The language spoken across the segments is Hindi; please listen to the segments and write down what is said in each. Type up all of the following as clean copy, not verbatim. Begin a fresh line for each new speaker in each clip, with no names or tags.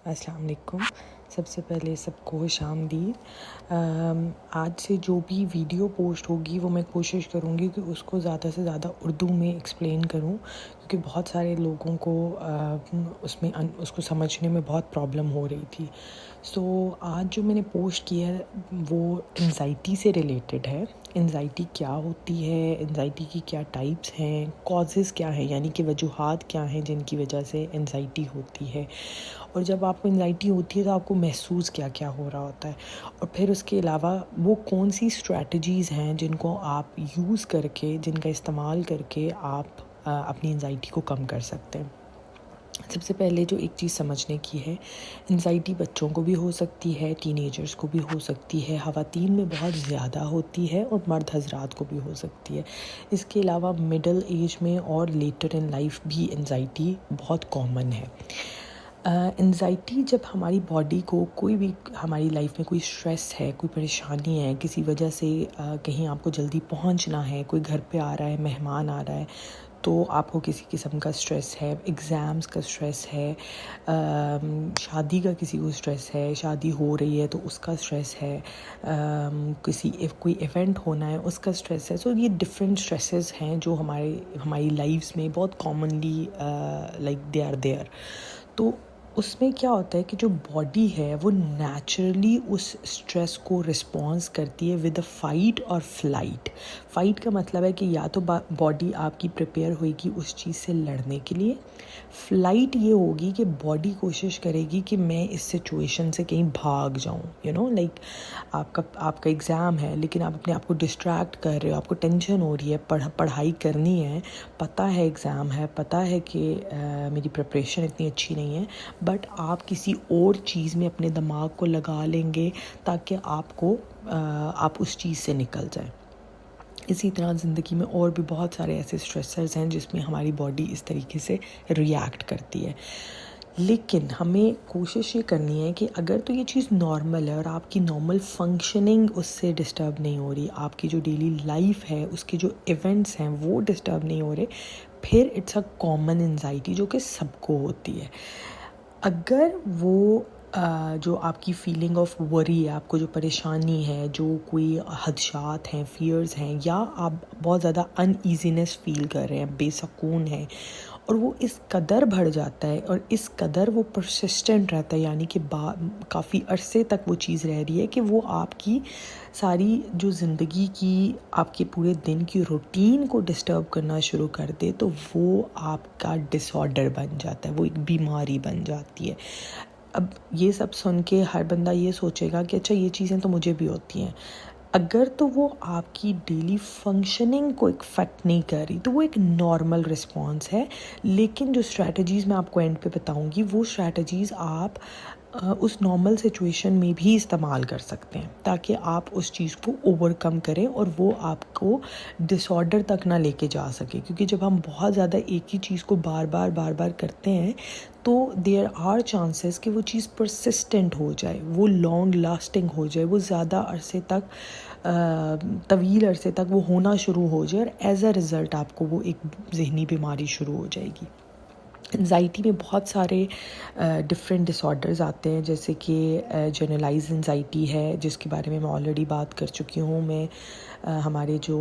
अस्सलाम वालेकुम। सबसे पहले सबको खुशामदीद। आज से जो भी वीडियो पोस्ट होगी वो मैं कोशिश करूँगी कि उसको ज़्यादा से ज़्यादा उर्दू में एक्सप्लेन करूँ, क्योंकि बहुत सारे लोगों को उसको समझने में बहुत प्रॉब्लम हो रही थी। सो आज जो मैंने पोस्ट किया है वो एंजाइटी से रिलेटेड है। एंजाइटी क्या होती है, एंजाइटी की क्या टाइप्स हैं, कॉजेज़ क्या हैं, यानी कि वजूहात क्या हैं जिनकी वजह से एंजाइटी होती है, और जब आपको एंजाइटी होती है तो आपको महसूस क्या क्या हो रहा होता है, और फिर उसके अलावा वो कौन सी स्ट्रैटेजीज़ हैं जिनको आप यूज़ करके, जिनका इस्तेमाल करके आप अपनी एंजाइटी को कम कर सकते हैं। सबसे पहले जो एक चीज़ समझने की है, एंजाइटी बच्चों को भी हो सकती है, टीनेजर्स को भी हो सकती है, ख़वातीन में बहुत ज़्यादा होती है और मर्द हज़रात को भी हो सकती है। इसके अलावा मिडल एज में और लेटर इन लाइफ भी एंजाइटी बहुत कॉमन है। एंजाइटी जब हमारी बॉडी को कोई भी, हमारी लाइफ में कोई स्ट्रेस है, कोई परेशानी है, किसी वजह से कहीं आपको जल्दी पहुंचना है, कोई घर पे आ रहा है, मेहमान आ रहा है, तो आपको किसी किस्म का स्ट्रेस है, एग्ज़ाम्स का स्ट्रेस है, शादी का किसी को स्ट्रेस है, शादी हो रही है तो उसका स्ट्रेस है, कोई इवेंट होना है उसका स्ट्रेस है। सो ये डिफरेंट स्ट्रेसेस हैं जो हमारी लाइफ्स में बहुत कॉमनली दे आर देयर। तो उसमें क्या होता है कि जो बॉडी है वो नेचुरली उस स्ट्रेस को रिस्पॉन्स करती है विद अ फाइट और फ्लाइट। फ़ाइट का मतलब है कि या तो बॉडी आपकी प्रिपेयर होगी उस चीज़ से लड़ने के लिए। फ़्लाइट ये होगी कि बॉडी कोशिश करेगी कि मैं इस सिचुएशन से कहीं भाग जाऊँ। आपका एग्ज़ाम है लेकिन आप अपने आप को डिस्ट्रैक्ट कर रहे हो, आपको टेंशन हो रही है, पढ़ाई करनी है, पता है एग्ज़ाम है, पता है कि मेरी प्रिपरेशन इतनी अच्छी नहीं है, बट आप किसी और चीज़ में अपने दिमाग को लगा लेंगे ताकि आप उस चीज़ से निकल जाए। इसी तरह ज़िंदगी में और भी बहुत सारे ऐसे स्ट्रेसर्स हैं जिसमें हमारी बॉडी इस तरीके से रिएक्ट करती है। लेकिन हमें कोशिश ये करनी है कि अगर तो ये चीज़ नॉर्मल है और आपकी नॉर्मल फंक्शनिंग उससे डिस्टर्ब नहीं हो रही, आपकी जो डेली लाइफ है उसके जो इवेंट्स हैं वो डिस्टर्ब नहीं हो रहे, फिर इट्स अ कॉमन एंजाइटी जो कि सबको होती है। अगर वो जो आपकी फीलिंग ऑफ वरी है, आपको जो परेशानी है, जो कोई खदशात हैं, फियर्स हैं, या आप बहुत ज़्यादा अनईजीनेस फील कर रहे हैं, बेसकून है, और वो इस कदर बढ़ जाता है और इस कदर वो परसिस्टेंट रहता है, यानी कि काफ़ी अरसे तक वो चीज़ रह रही है कि वो आपकी सारी जो ज़िंदगी की, आपके पूरे दिन की रूटीन को डिस्टर्ब करना शुरू कर दे, तो वो आपका डिसऑर्डर बन जाता है, वो एक बीमारी बन जाती है। अब ये सब सुन के हर बंदा ये सोचेगा कि अच्छा ये चीज़ें तो मुझे भी होती हैं। अगर तो वो आपकी डेली फंक्शनिंग को इफ़ेक्ट नहीं कर रही तो वो एक नॉर्मल रिस्पॉन्स है। लेकिन जो स्ट्रैटेजीज़ मैं आपको एंड पे बताऊंगी वो स्ट्रैटेजीज़ आप उस नॉर्मल सिचुएशन में भी इस्तेमाल कर सकते हैं ताकि आप उस चीज़ को ओवरकम करें और वो आपको डिसऑर्डर तक ना लेके जा सके। क्योंकि जब हम बहुत ज़्यादा एक ही चीज़ को बार बार करते हैं तो देयर आर चांसेस कि वो चीज़ परसिस्टेंट हो जाए, वो लॉन्ग लास्टिंग हो जाए, वो ज़्यादा अरसे तक, तवील अरसे तक वो होना शुरू हो जाए, और एज अ रिज़ल्ट आपको वो एक जहनी बीमारी शुरू हो जाएगी। एंजाइटी में बहुत सारे डिफरेंट डिसऑर्डर्स आते हैं, जैसे कि जनरलाइज एंजाइटी है जिसके बारे में मैं ऑलरेडी बात कर चुकी हूँ। मैं हमारे जो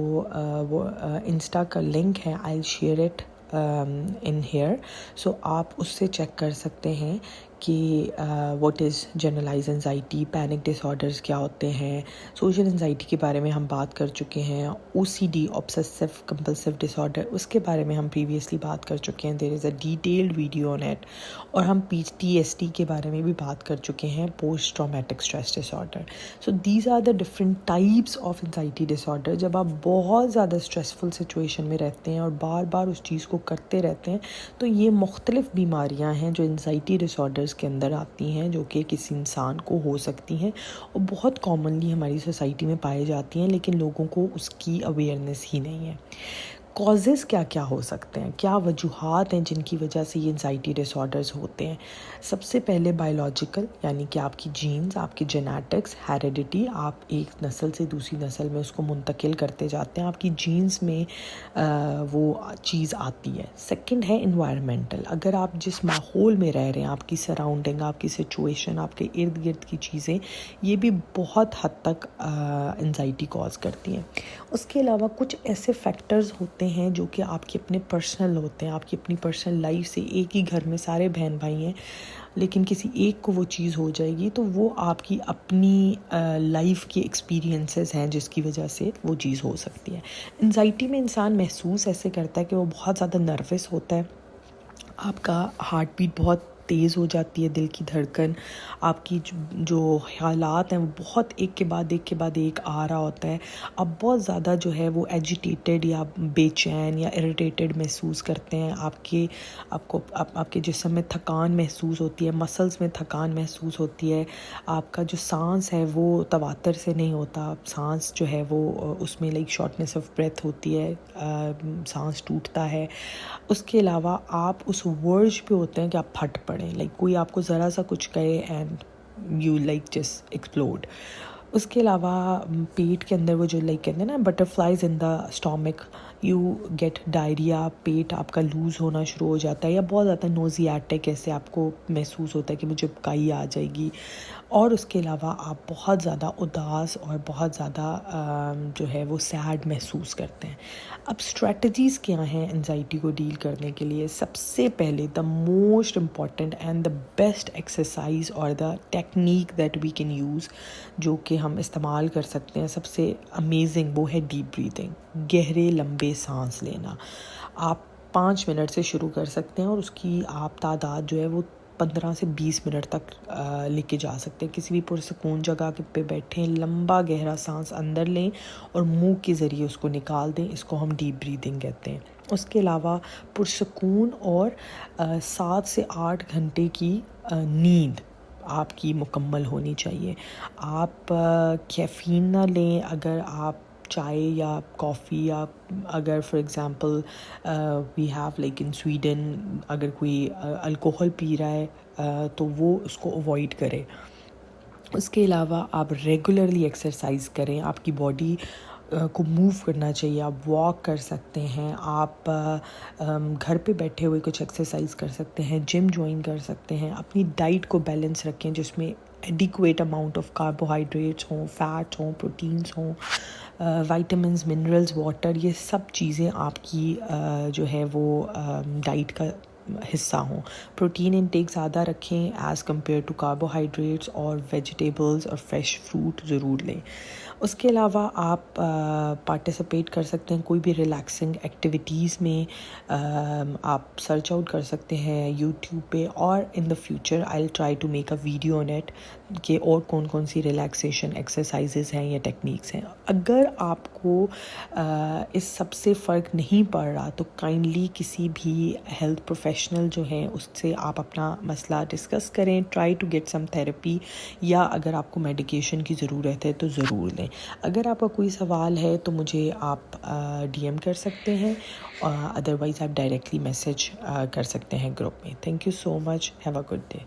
वो इंस्टा का लिंक है, I share it in here, so आप उससे चेक कर सकते हैं कि what is generalise anxiety, panic disorders क्या होते हैं। सोशल एंजाइटी के बारे में हम बात कर चुके हैं। ओसीडी, ऑब्सेसिव कंपल्सिव डिसऑर्डर, उसके बारे में हम प्रीवियसली बात कर चुके हैं, there is a detailed video on it. और हम पीटीएसडी के बारे में भी बात कर चुके हैं, post traumatic stress disorder. So these are the different types of anxiety disorder. जब आप बहुत ज़्यादा स्ट्रेसफुल सिचुएशन में रहते हैं और बार बार उस चीज़ को करते रहते हैं, तो ये मुख्तलिफ बीमारियाँ हैं जो एंजाइटी डिसऑर्डर्स के अंदर आती हैं, जो कि किसी इंसान को हो सकती हैं और बहुत कॉमनली हमारी सोसाइटी में पाई जाती हैं, लेकिन लोगों को उसकी अवेयरनेस ही नहीं है। कॉजेज़ क्या क्या हो सकते हैं, क्या वजूहात हैं जिनकी वजह से ये एंजाइटी डिसऑर्डर्स होते हैं। सबसे पहले बायोलॉजिकल, यानी कि आपकी जीन्स, आपकी जेनेटिक्स, हेरिडिटी, आप एक नस्ल से दूसरी नस्ल में उसको मुंतकिल करते जाते हैं, आपकी जीन्स में वो चीज़ आती है। सेकंड है इन्वायरमेंटल, अगर आप जिस माहौल में रह रहे हैं, आपकी सराउंडिंग, आपकी सिचुएशन, आपके इर्द गिर्द की चीज़ें, ये भी बहुत हद तक एंजाइटी कॉज करती हैं। उसके अलावा कुछ ऐसे फैक्टर्स होते हैं जो कि आपके अपने पर्सनल होते हैं, आपकी अपनी पर्सनल लाइफ से। एक ही घर में सारे बहन भाई हैं, लेकिन किसी एक को वो चीज़ हो जाएगी, तो वो आपकी अपनी लाइफ की एक्सपीरियंसेस हैं जिसकी वजह से वो चीज़ हो सकती है। एंजाइटी में इंसान महसूस ऐसे करता है कि वो बहुत ज़्यादा नर्वस होता है, आपका हार्ट बीट बहुत तेज़ हो जाती है, दिल की धड़कन, आपकी जो ख़यालात हैं वो बहुत एक के बाद एक आ रहा होता है। आप बहुत ज़्यादा जो है वो एजिटेटेड या बेचैन या इरिटेटेड महसूस करते हैं। आपके जिस्म में थकान महसूस होती है, मसल्स में थकान महसूस होती है। आपका जो सांस है वो तवातर से नहीं होता, सांस जो है वो उसमें लाइक शॉर्टनेस ऑफ ब्रेथ होती है, सांस टूटता है। उसके अलावा आप उस वर्ज पे होते हैं कि आप फट पड़े, लाइक कोई आपको ज़रा सा कुछ कहे and you like just explode. उसके अलावा पेट के अंदर वो जो लाइक कहते हैं ना butterflies in the stomach, you get diarrhoea, पेट आपका लूज़ होना शुरू हो जाता है, या बहुत ज़्यादा नोजियाटिक ऐसे आपको महसूस होता है कि मुझे बुकाई आ जाएगी। और उसके अलावा आप बहुत ज़्यादा उदास और बहुत ज़्यादा जो है वो सैड महसूस करते हैं। अब स्ट्रेटजीज़ क्या हैं एंजाइटी को डील करने के लिए? सबसे पहले the most important and the best exercise और the technique that we can use, जो कि हम इस्तेमाल कर सकते हैं, सबसे अमेजिंग वो है डीप ब्रीथिंग, गहरे लंबे सांस लेना। आप 5 मिनट से शुरू कर सकते हैं और उसकी आप तादाद जो है वो 15 से 20 मिनट तक लेके जा सकते हैं। किसी भी पुरसकून जगह पे बैठें, लंबा गहरा सांस अंदर लें और मुंह के ज़रिए उसको निकाल दें, इसको हम डीप ब्रीदिंग कहते हैं। उसके अलावा पुरसकून और 7 से 8 घंटे की नींद आपकी मुकम्मल होनी चाहिए। आप कैफ़ीन ना लें, अगर आप चाय या कॉफ़ी, या अगर for example we have like in Sweden अगर कोई अल्कोहल पी रहा है तो वो उसको अवॉइड करें। उसके अलावा आप रेगुलरली एक्सरसाइज करें, आपकी बॉडी को मूव करना चाहिए। आप वॉक कर सकते हैं, आप घर पे बैठे हुए कुछ एक्सरसाइज कर सकते हैं, जिम ज्वाइन कर सकते हैं। अपनी डाइट को बैलेंस रखें जिसमें एडिक्वेट अमाउंट ऑफ कार्बोहाइड्रेट्स हों, फैट हों, प्रोटीन्स हों, विटामिन्स, मिनरल्स, वाटर, ये सब चीज़ें आपकी जो है वो डाइट का हिस्सा हों। प्रोटीन इंटेक ज़्यादा रखें एज़ कम्पेयर टू कार्बोहाइड्रेट्स, और वेजिटेबल्स और फ्रेश फ्रूट ज़रूर लें। उसके अलावा आप पार्टिसिपेट कर सकते हैं कोई भी रिलैक्सिंग एक्टिविटीज़ में। आप सर्च आउट कर सकते हैं यूट्यूब पे, और in the future I will try to make a video on it कि और कौन कौन सी रिलैक्सेशन एक्सरसाइजेज़ हैं या टेक्निक्स हैं। अगर आपको इस सब से फ़र्क नहीं पड़ रहा तो काइंडली किसी भी हेल्थ प्रोफेशनल जो हैं उससे आप अपना मसला डिस्कस करें, try to get some therapy, या अगर आपको मेडिकेशन की ज़रूरत है तो ज़रूर लें। अगर आपका कोई सवाल है तो मुझे आप DM कर सकते हैं, अदरवाइज़ आप डायरेक्टली मैसेज कर सकते हैं ग्रुप में। Thank you so much, have a good day.